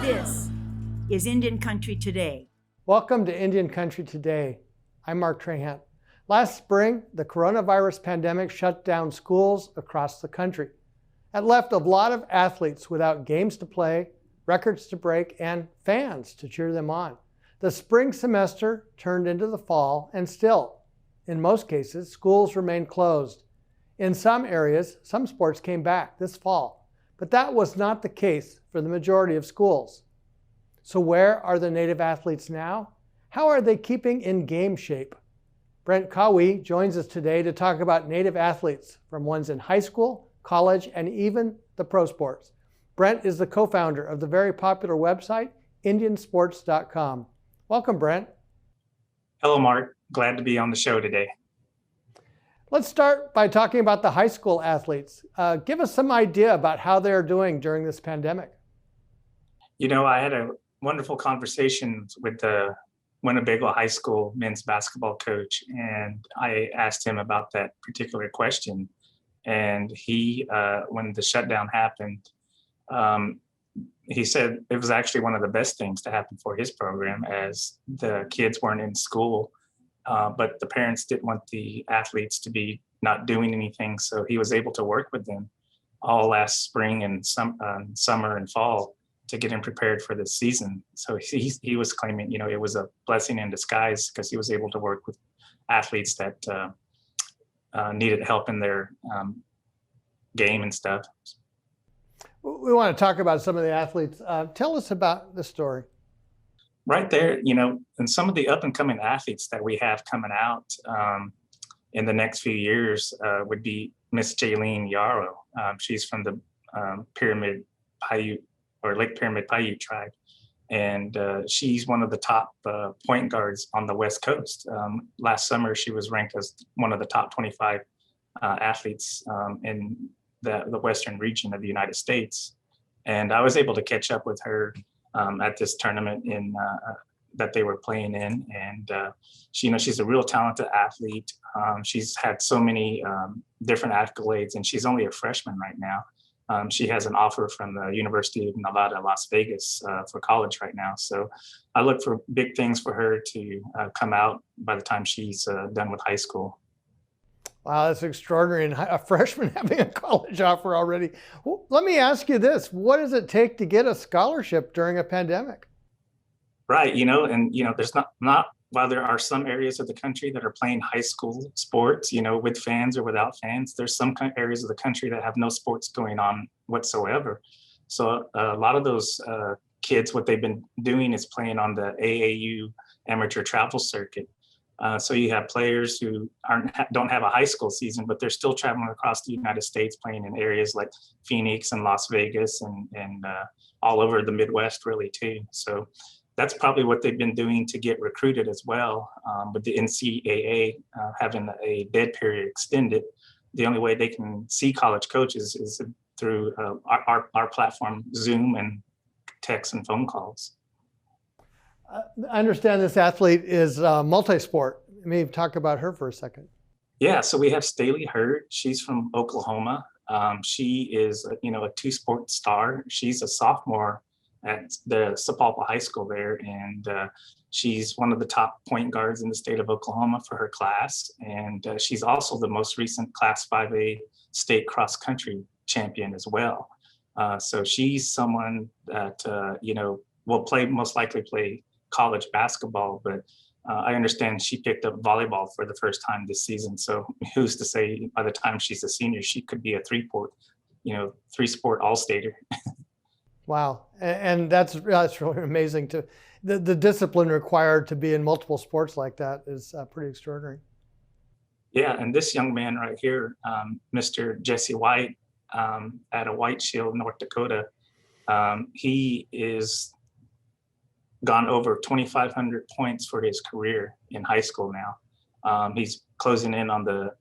This is Indian Country Today. Welcome to Indian Country Today. I'm Mark Trahant. Last spring, the coronavirus pandemic shut down schools across the country. It left a lot of athletes without games to play, records to break, and fans to cheer them on. The spring semester turned into the fall, and still, in most cases, schools remained closed. In some areas, some sports came back this fall, but that was not the case for the majority of schools. So where are the Native athletes now? How are they keeping in game shape? Brent Cowie joins us today to talk about Native athletes from ones in high school, college, and even the pro sports. Brent is the co-founder of the very popular website, Indiansports.com. Welcome, Brent. Hello, Mark. Glad to be on the show today. Let's start by talking about the high school athletes. Give us some idea about how they're doing during this pandemic. You know, I had a wonderful conversation with the Winnebago High School men's basketball coach, and I asked him about that particular question. And he, when the shutdown happened, he said it was actually one of the best things to happen for his program, as the kids weren't in school, but the parents didn't want the athletes to be not doing anything. So he was able to work with them all last spring and summer and fall to get him prepared for the season. So he was claiming, you know, it was a blessing in disguise because he was able to work with athletes that needed help in their game and stuff. We want to talk about some of the athletes. Tell us about the story. Right there, you know, and some of the up and coming athletes that we have coming out in the next few years would be Miss Jaden Yarrow. She's from the Pyramid Paiute or Lake Pyramid Paiute tribe. And she's one of the top point guards on the West Coast. Last summer, she was ranked as one of the top 25 athletes in the Western region of the United States. And I was able to catch up with her at this tournament that they were playing in. And she, you know, she's a real talented athlete. She's had so many different accolades, and she's only a freshman right now. She has an offer from the University of Nevada, Las Vegas for college right now. So I look for big things for her to come out by the time she's done with high school. Wow, that's extraordinary. And a freshman having a college offer already. Well, let me ask you this. What does it take to get a scholarship during a pandemic? Right, you know, and, you know, there's not while there are some areas of the country that are playing high school sports, you know, with fans or without fans, there's some areas of the country that have no sports going on whatsoever. So a lot of those kids, what they've been doing is playing on the AAU amateur travel circuit. So you have players who don't have a high school season, but they're still traveling across the United States, playing in areas like Phoenix and Las Vegas and all over the Midwest, really, too. So that's probably what they've been doing to get recruited as well. With the NCAA having a dead period extended, the only way they can see college coaches is through our platform, Zoom, and text and phone calls. I understand this athlete is multi-sport. Maybe talk about her for a second. Yeah, so we have Stacey Hurrell. She's from Oklahoma. She is, you know, a two-sport star. She's a sophomore at the Sapulpa High School there, and she's one of the top point guards in the state of Oklahoma for her class. And she's also the most recent Class 5A state cross-country champion as well. So she's someone that, you know, will most likely play college basketball, but I understand she picked up volleyball for the first time this season. So who's to say by the time she's a senior, she could be a three-sport all-stater. Wow, and that's really amazing. The discipline required to be in multiple sports like that is pretty extraordinary. Yeah, and this young man right here, Mr. Jesse White, out of White Shield, North Dakota, he is gone over 2,500 points for his career in high school now. He's closing in on the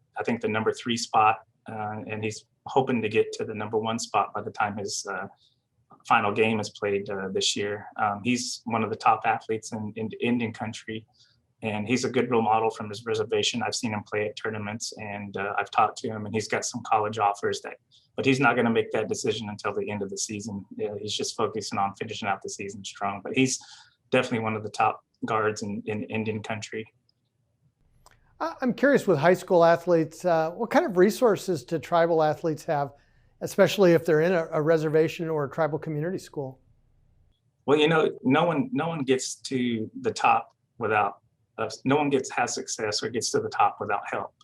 number 3 spot, and he's hoping to get to the number 1 spot by the time his final game is played this year. He's one of the top athletes in Indian country, and he's a good role model from his reservation. I've seen him play at tournaments, and I've talked to him, and he's got some college offers that but he's not going to make that decision until the end of the season. Yeah, he's just focusing on finishing out the season strong, but he's definitely one of the top guards in Indian country. I'm curious, with high school athletes, what kind of resources do tribal athletes have, especially if they're in a reservation or a tribal community school? Well, no one gets to the top without no one has success or gets to the top without help.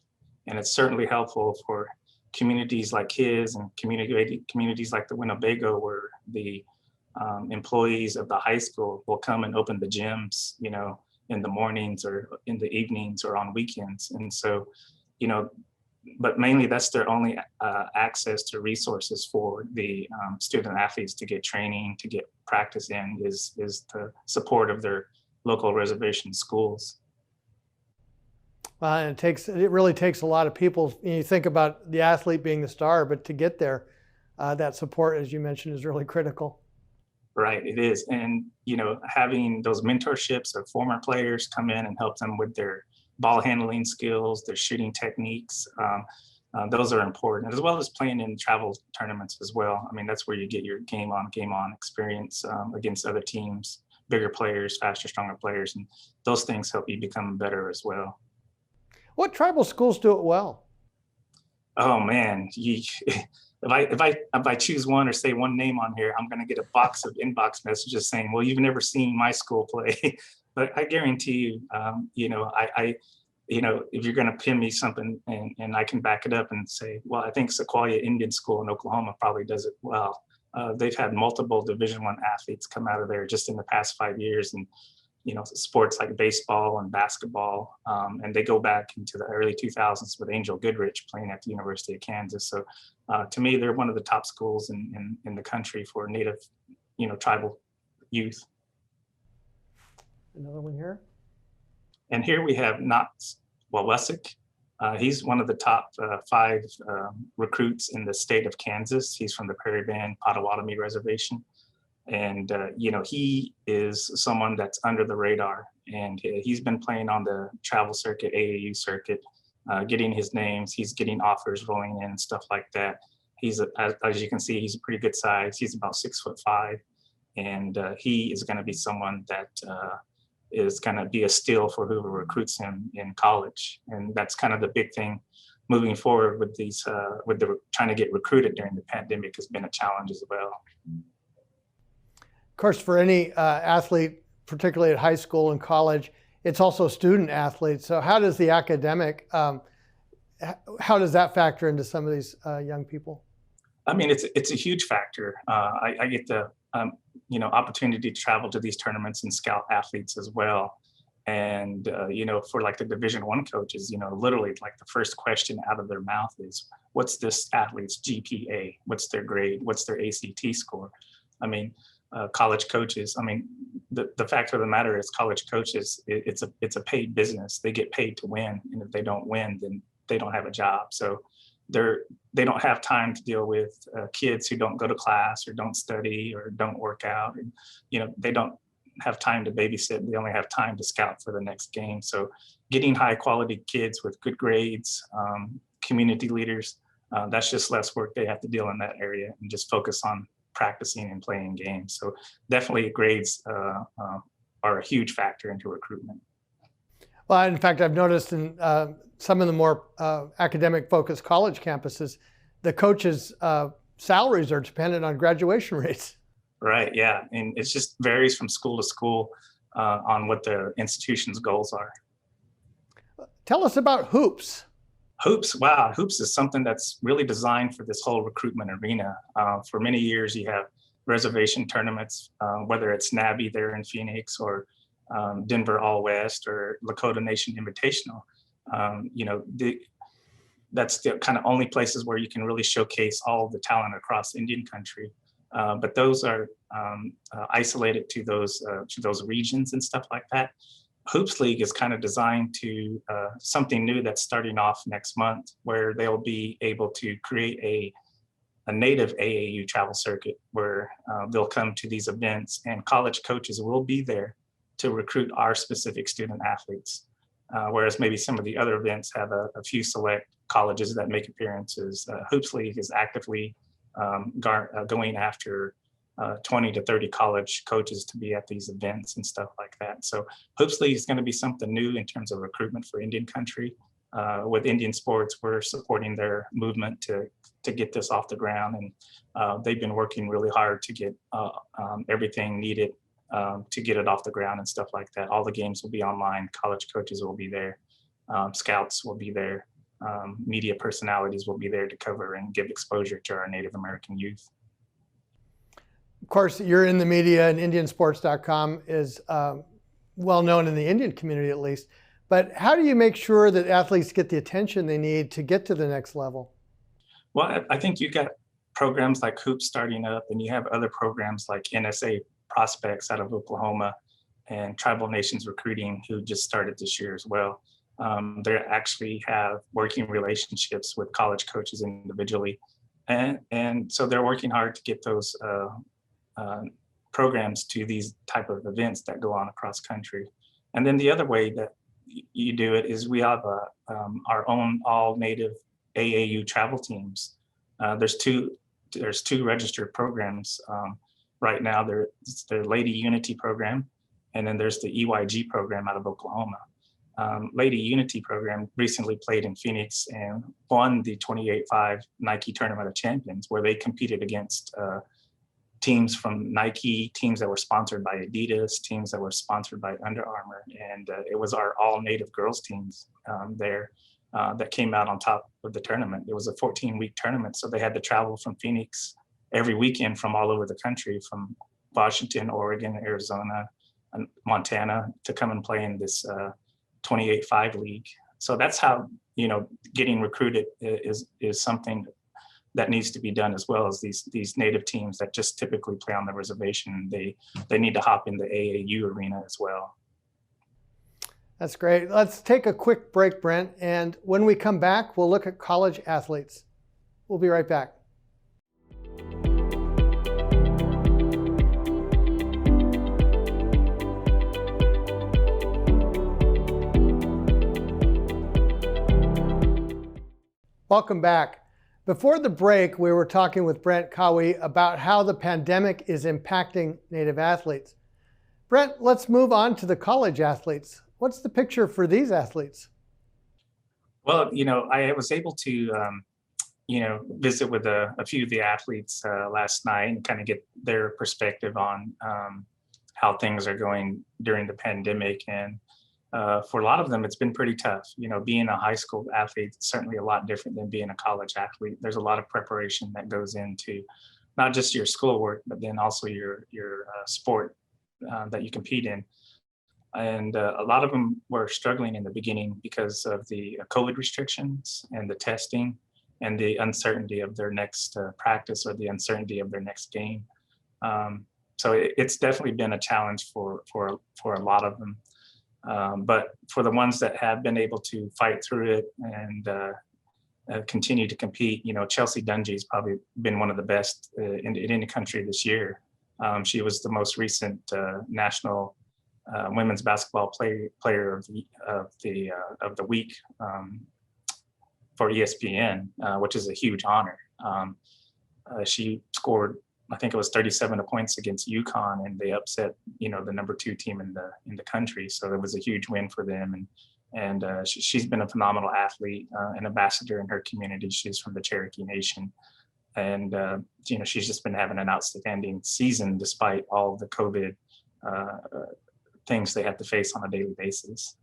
And it's certainly helpful for communities like his and communities like the Winnebago, where the employees of the high school will come and open the gyms, in the mornings or in the evenings or on weekends. And so, but mainly that's their only access to resources for the student athletes to get training, to get practice in, is the support of their local reservation schools. And it really takes a lot of people. You think about the athlete being the star, but to get there, that support, as you mentioned, is really critical. Right, it is. And, having those mentorships of former players come in and help them with their ball handling skills, their shooting techniques, those are important, as well as playing in travel tournaments as well. I mean, that's where you get your game on experience against other teams, bigger players, faster, stronger players, and those things help you become better as well. What tribal schools do it well? Oh man, if I choose one or say one name on here, I'm going to get a box of inbox messages saying, "Well, you've never seen my school play." But I guarantee you, if you're going to pin me something and I can back it up and say, well, I think Sequoia Indian School in Oklahoma probably does it well. They've had multiple Division I athletes come out of there just in the past 5 years, and sports like baseball and basketball, and they go back into the early 2000s with Angel Goodrich playing at the University of Kansas. So to me, they're one of the top schools in the country for Native, tribal youth. Another one here. And here we have Knox. He's one of the top 5 recruits in the state of Kansas. He's from the Prairie Band Potawatomi Reservation. And, he is someone that's under the radar, and he's been playing on the travel circuit, AAU circuit, getting his names. He's getting offers rolling in and stuff like that. As you can see, he's a pretty good size. He's about 6'5", and he is going to be someone that is going to be a steal for whoever recruits him in college. And that's kind of the big thing moving forward with these, trying to get recruited during the pandemic has been a challenge as well. Of course, for any athlete, particularly at high school and college, it's also student athletes. So how does the academic, how does that factor into some of these young people? I mean, it's a huge factor. I get the opportunity to travel to these tournaments and scout athletes as well. And for like the Division I coaches, literally like the first question out of their mouth is, what's this athlete's GPA? What's their grade? What's their ACT score? I mean, college coaches, the fact of the matter is college coaches, it's a paid business. They get paid to win. And if they don't win, then they don't have a job. So they don't have time to deal with kids who don't go to class or don't study or don't work out. And, they don't have time to babysit. They only have time to scout for the next game. So getting high quality kids with good grades, community leaders, that's just less work they have to deal in that area and just focus on practicing and playing games. So definitely grades are a huge factor into recruitment. Well, in fact, I've noticed in some of the more academic focused college campuses, the coaches' salaries are dependent on graduation rates. Right, yeah. And it just varies from school to school on what the institution's goals are. Tell us about hoops. Hoops, wow. Hoops is something that's really designed for this whole recruitment arena. For many years, you have reservation tournaments, whether it's NABI there in Phoenix or Denver All West or Lakota Nation Invitational. That's the kind of only places where you can really showcase all of the talent across Indian country. But those are isolated to those regions and stuff like that. Hoops League is kind of designed to something new that's starting off next month, where they'll be able to create a native AAU travel circuit where they'll come to these events and college coaches will be there to recruit our specific student athletes. Whereas maybe some of the other events have a few select colleges that make appearances. Hoops League is actively going after 20 to 30 college coaches to be at these events and stuff like that. So Hoops League is going to be something new in terms of recruitment for Indian country. With Indian sports, we're supporting their movement to get this off the ground, and they've been working really hard to get everything needed to get it off the ground and stuff like that. All the games will be online. College coaches will be there. Scouts will be there. Media personalities will be there to cover and give exposure to our Native American youth. Of course, you're in the media, and Indiansports.com is well known in the Indian community, at least. But how do you make sure that athletes get the attention they need to get to the next level? Well, I think you got programs like Hoops starting up, and you have other programs like NSA Prospects out of Oklahoma and Tribal Nations Recruiting, who just started this year as well. They actually have working relationships with college coaches individually. And so they're working hard to get those programs to these type of events that go on across country. And then the other way that you do it is we have our own all native AAU travel teams. There's two registered programs right now. There's the Lady Unity program, and then there's the EYG program out of Oklahoma. Lady Unity program recently played in Phoenix and won the 28-5 Nike Tournament of Champions, where they competed against teams from Nike, teams that were sponsored by Adidas, teams that were sponsored by Under Armour, and it was our all-native girls teams there that came out on top of the tournament. It was a 14-week tournament, so they had to travel from Phoenix every weekend from all over the country, from Washington, Oregon, Arizona, and Montana, to come and play in this 28-5 league. So that's how, getting recruited is something that needs to be done, as well as these native teams that just typically play on the reservation. They need to hop in the AAU arena as well. That's great. Let's take a quick break, Brent. And when we come back, we'll look at college athletes. We'll be right back. Welcome back. Before the break, we were talking with Brent Cowie about how the pandemic is impacting Native athletes. Brent, let's move on to the college athletes. What's the picture for these athletes? Well, I was able to, visit with a few of the athletes last night and kind of get their perspective on how things are going during the pandemic. And for a lot of them, it's been pretty tough. Being a high school athlete is certainly a lot different than being a college athlete. There's a lot of preparation that goes into not just your schoolwork, but then also your sport that you compete in. And a lot of them were struggling in the beginning because of the COVID restrictions and the testing and the uncertainty of their next practice or the uncertainty of their next game. So it's definitely been a challenge for a lot of them. But for the ones that have been able to fight through it and continue to compete, Chelsea Dungy's probably been one of the best in any country this year. She was the most recent national women's basketball player of the week for ESPN, which is a huge honor. She scored, I think it was 37 points against UConn, and they upset, the number 2 team in the country. So it was a huge win for them. And she's been a phenomenal athlete, an ambassador in her community. She's from the Cherokee Nation. And, she's just been having an outstanding season despite all the COVID things they have to face on a daily basis.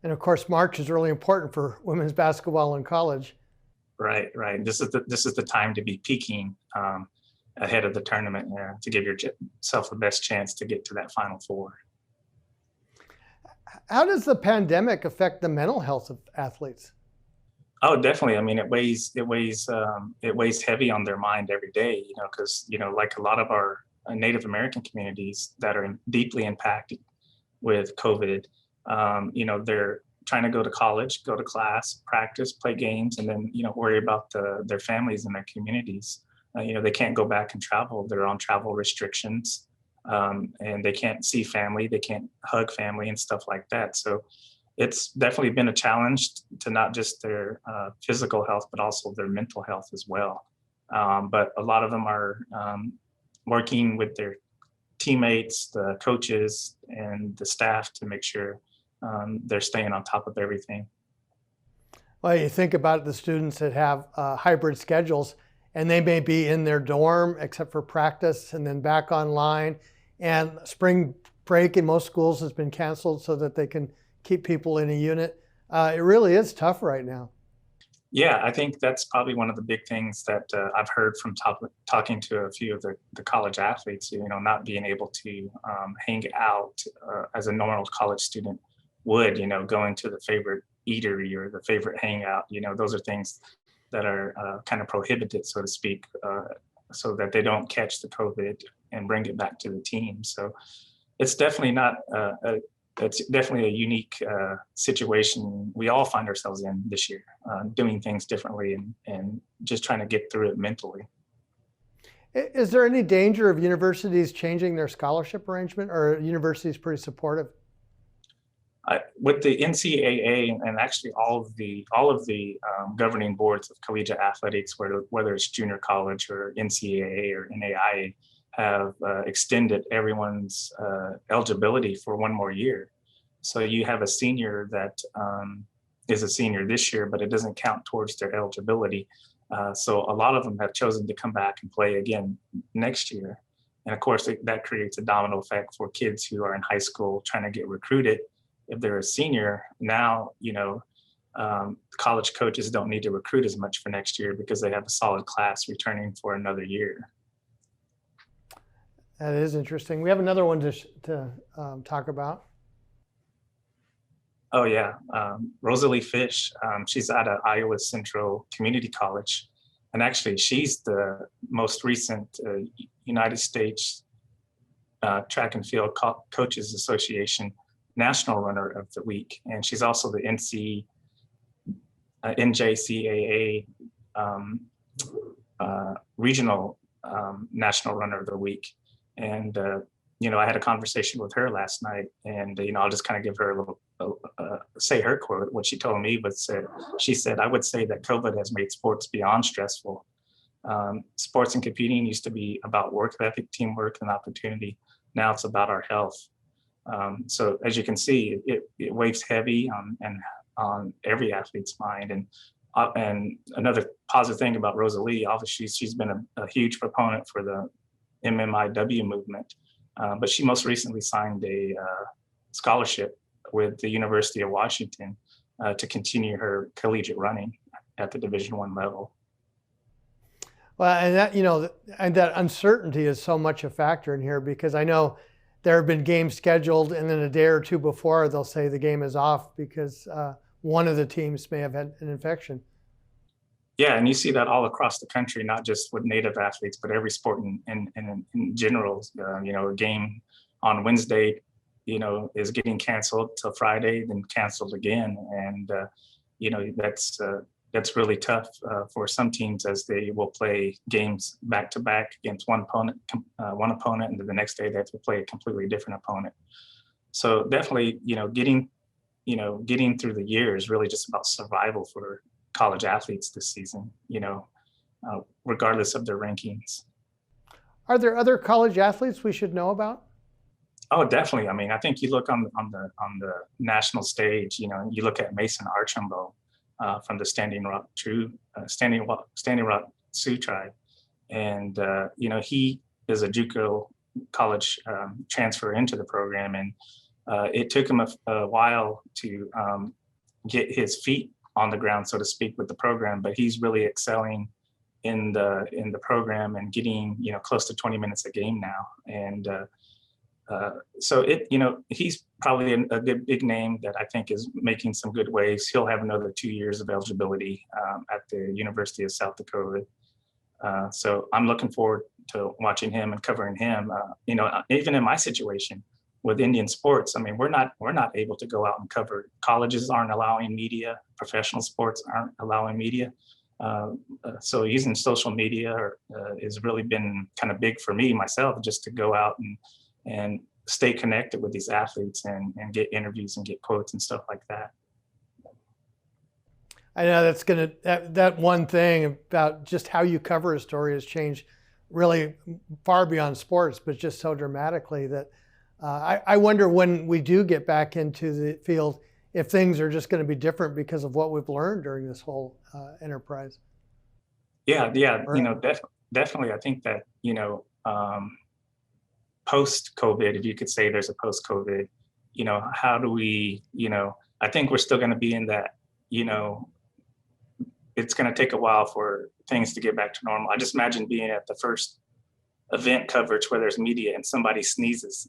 And of course, March is really important for women's basketball in college. Right. This is the time to be peaking ahead of the tournament to give yourself the best chance to get to that Final Four. How does the pandemic affect the mental health of athletes? Oh, definitely. I mean, it weighs heavy on their mind every day. Because like a lot of our Native American communities that are deeply impacted with COVID, they're trying to go to college, go to class, practice, play games, and then worry about their families and their communities. They can't go back and travel. They're on travel restrictions, and they can't see family. They can't hug family and stuff like that. So it's definitely been a challenge to not just their physical health, but also their mental health as well. But a lot of them are working with their teammates, the coaches, and the staff to make sure they're staying on top of everything. Well, you think about the students that have hybrid schedules, and they may be in their dorm except for practice and then back online. And spring break in most schools has been canceled so that they can keep people in a unit. It really is tough right now. Yeah, I think that's probably one of the big things that I've heard from talking to a few of the college athletes, not being able to hang out as a normal college student would, going to the favorite eatery or the favorite hangout. Those are things that are kind of prohibited, so to speak, so that they don't catch the COVID and bring it back to the team. So it's definitely not it's definitely a unique situation we all find ourselves in this year, doing things differently and just trying to get through it mentally. Is there any danger of universities changing their scholarship arrangement, or are universities pretty supportive? With the NCAA and actually all of the governing boards of collegiate athletics, whether it's junior college or NCAA or NAIA, have extended everyone's eligibility for one more year. So you have a senior that is a senior this year, but it doesn't count towards their eligibility. So a lot of them have chosen to come back and play again next year. And of course, that creates a domino effect for kids who are in high school trying to get recruited. If they're a senior now, college coaches don't need to recruit as much for next year because they have a solid class returning for another year. That is interesting. We have another one to talk about. Oh yeah, Rosalie Fish. She's out of Iowa Central Community College, and actually she's the most recent United States Track and Field Coaches Association National Runner of the Week, and she's also the NJCAA Regional National Runner of the Week. And I had a conversation with her last night, and I'll just kind of give her a little say her quote. What she told me was she said, "I would say that COVID has made sports beyond stressful. Sports and competing used to be about work ethic, teamwork, and opportunity. Now it's about our health." So as you can see, it weighs heavy on every athlete's mind. And another positive thing about Rosalie, obviously, she's been a huge proponent for the MMIW movement, but she most recently signed a scholarship with the University of Washington to continue her collegiate running at the Division I level. Well, and that and that uncertainty is so much a factor in here, because I know there have been games scheduled, and then a day or two before they'll say the game is off because one of the teams may have had an infection. Yeah, and you see that all across the country, not just with Native athletes, but every sport in general. A game on Wednesday, is getting canceled till Friday, then canceled again, and that's really tough for some teams, as they will play games back to back against one opponent, and then the next day they have to play a completely different opponent. So definitely, getting through the year is really just about survival for college athletes this season, regardless of their rankings. Are there other college athletes we should know about? Oh, definitely. I mean, I think you look on the national stage, you look at Mason Archambault from the Standing Rock Sioux tribe, and he is a JUCO college transfer into the program, and it took him a while to get his feet on the ground, so to speak, with the program, but he's really excelling in the program and getting close to 20 minutes a game now, and so he's probably a good big name that I think is making some good waves. He'll have another 2 years of eligibility at the University of South Dakota. So I'm looking forward to watching him and covering him. Even in my situation with Indian sports, I mean, we're not able to go out and cover. Colleges aren't allowing media. Professional sports aren't allowing media. So using social media has really been kind of big for me myself, just to go out and stay connected with these athletes and get interviews and get quotes and stuff like that. I know that one thing about just how you cover a story has changed really far beyond sports, but just so dramatically that I wonder when we do get back into the field, if things are just going to be different because of what we've learned during this whole enterprise. Yeah, definitely. I think that, post-COVID, if you could say there's a post-COVID, how do we, I think we're still going to be in that, it's going to take a while for things to get back to normal. I just imagine being at the first event coverage where there's media and somebody sneezes.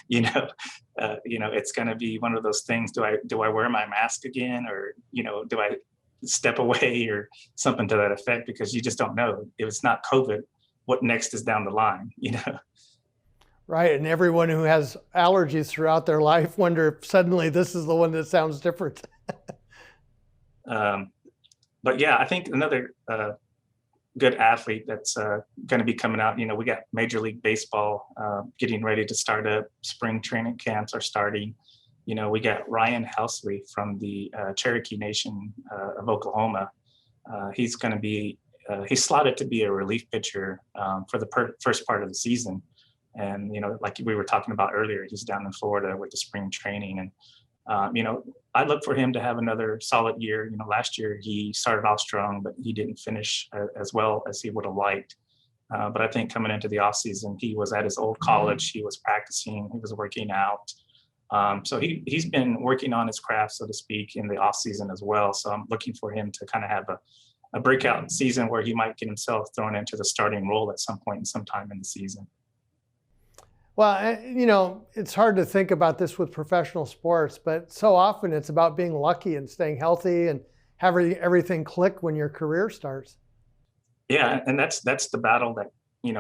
It's going to be one of those things. Do I wear my mask again, or do I step away or something to that effect? Because you just don't know. If it's not COVID, what next is down the line? Right, and everyone who has allergies throughout their life wonder if suddenly this is the one that sounds different. But yeah, I think another good athlete that's going to be coming out, we got Major League Baseball getting ready to start up. Spring training camps are starting. We got Ryan Housley from the Cherokee Nation of Oklahoma. He's going to be, he's slotted to be a relief pitcher for the first part of the season. And, like we were talking about earlier, he's down in Florida with the spring training. And, I look for him to have another solid year. Last year he started off strong, but he didn't finish as well as he would have liked. But I think coming into the offseason, he was at his old college. He was practicing, he was working out. So he's been working on his craft, so to speak, in the offseason as well. So I'm looking for him to kind of have a breakout season where he might get himself thrown into the starting role at some point in some time in the season. Well, it's hard to think about this with professional sports, but so often it's about being lucky and staying healthy and having everything click when your career starts. Yeah, and that's the battle that,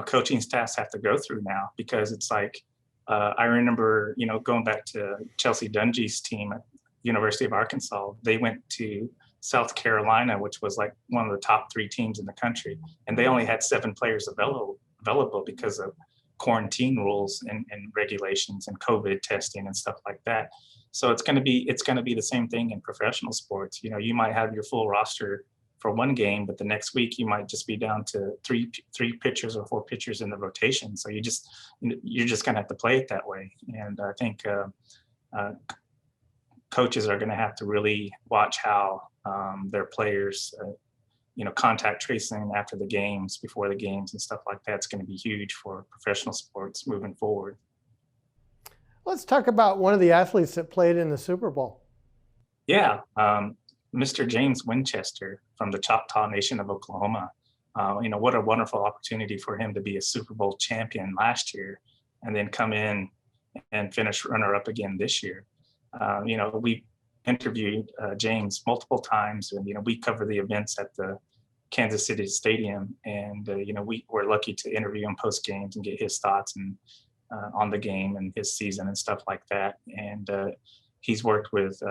coaching staffs have to go through now, because it's like, I remember, going back to Chelsea Dungy's team at University of Arkansas, they went to South Carolina, which was like one of the top 3 teams in the country, and they only had 7 players available because of quarantine rules and regulations and COVID testing and stuff like that. So it's going to be the same thing in professional sports. You might have your full roster for one game, but the next week you might just be down to three pitchers or 4 pitchers in the rotation. So you're just going to have to play it that way. And I think coaches are going to have to really watch how their players contact tracing after the games, before the games and stuff like that's going to be huge for professional sports moving forward. Let's talk about one of the athletes that played in the Super Bowl. Yeah, Mr. James Winchester from the Choctaw Nation of Oklahoma. What a wonderful opportunity for him to be a Super Bowl champion last year and then come in and finish runner-up again this year. We interviewed James multiple times, and we cover the events at the Kansas City Stadium, and we were lucky to interview him post games and get his thoughts and on the game and his season and stuff like that. And he's worked with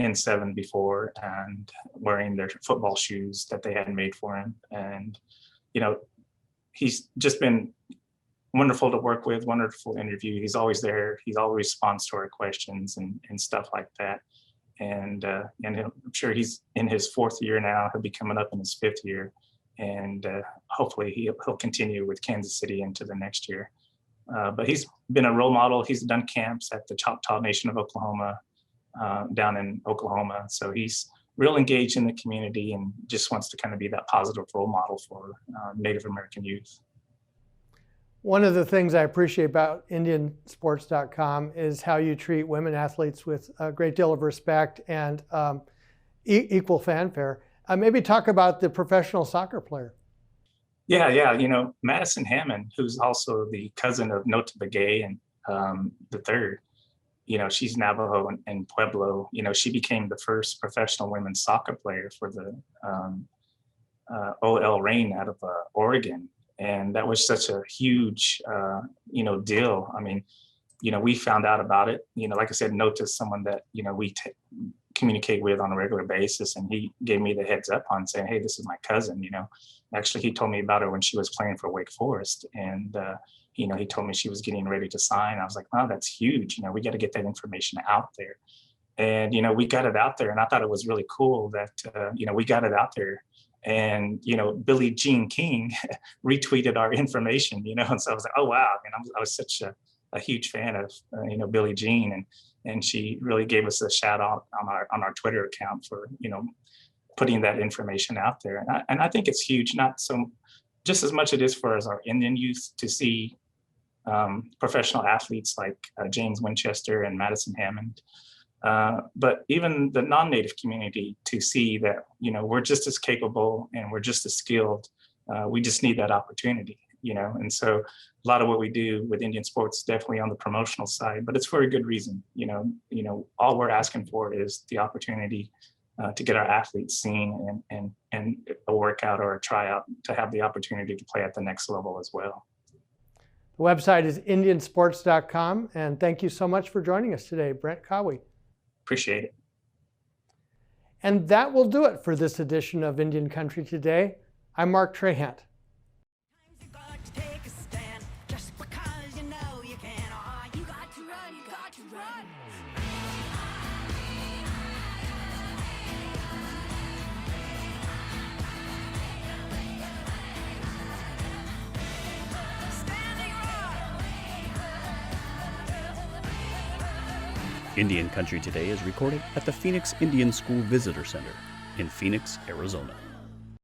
N7 before and wearing their football shoes that they had made for him, and he's just been wonderful to work with, wonderful interview. He's always there. He always responds to our questions and stuff like that. And I'm sure he's in his 4th year now. He'll be coming up in his 5th year, and hopefully he'll continue with Kansas City into the next year. But he's been a role model. He's done camps at the Choctaw Nation of Oklahoma, down in Oklahoma. So he's real engaged in the community and just wants to kind of be that positive role model for Native American youth. One of the things I appreciate about IndianSports.com is how you treat women athletes with a great deal of respect and equal fanfare. Maybe talk about the professional soccer player. Yeah. Madison Hammond, who's also the cousin of Nota Begay and the third, she's Navajo and Pueblo. She became the first professional women's soccer player for the OL Reign out of Oregon. And that was such a huge, deal. I mean, we found out about it. Like I said, Nota's someone that, we communicate with on a regular basis, and he gave me the heads up on saying, "Hey, this is my cousin." Actually, he told me about her when she was playing for Wake Forest, and he told me she was getting ready to sign. I was like, "Wow, that's huge. We got to get that information out there." And we got it out there, and I thought it was really cool that we got it out there. And Billie Jean King retweeted our information. And so I was like, "Oh wow!" I was such a huge fan of Billie Jean, and she really gave us a shout out on our Twitter account for putting that information out there. And I think it's huge, not so just as much it is for our Indian youth to see professional athletes like James Winchester and Madison Hammond, but even the non-native community to see that we're just as capable and we're just as skilled. We just need that opportunity. And so a lot of what we do with Indian sports is definitely on the promotional side, but it's for a good reason. All we're asking for is the opportunity to get our athletes seen and a workout or a tryout to have the opportunity to play at the next level as well. The website is indiansports.com, and thank you so much for joining us today, Brent Cowie. Appreciate it. And that will do it for this edition of Indian Country Today. I'm Mark Trahant. Indian Country Today is recorded at the Phoenix Indian School Visitor Center in Phoenix, Arizona.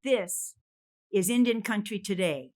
This is Indian Country Today.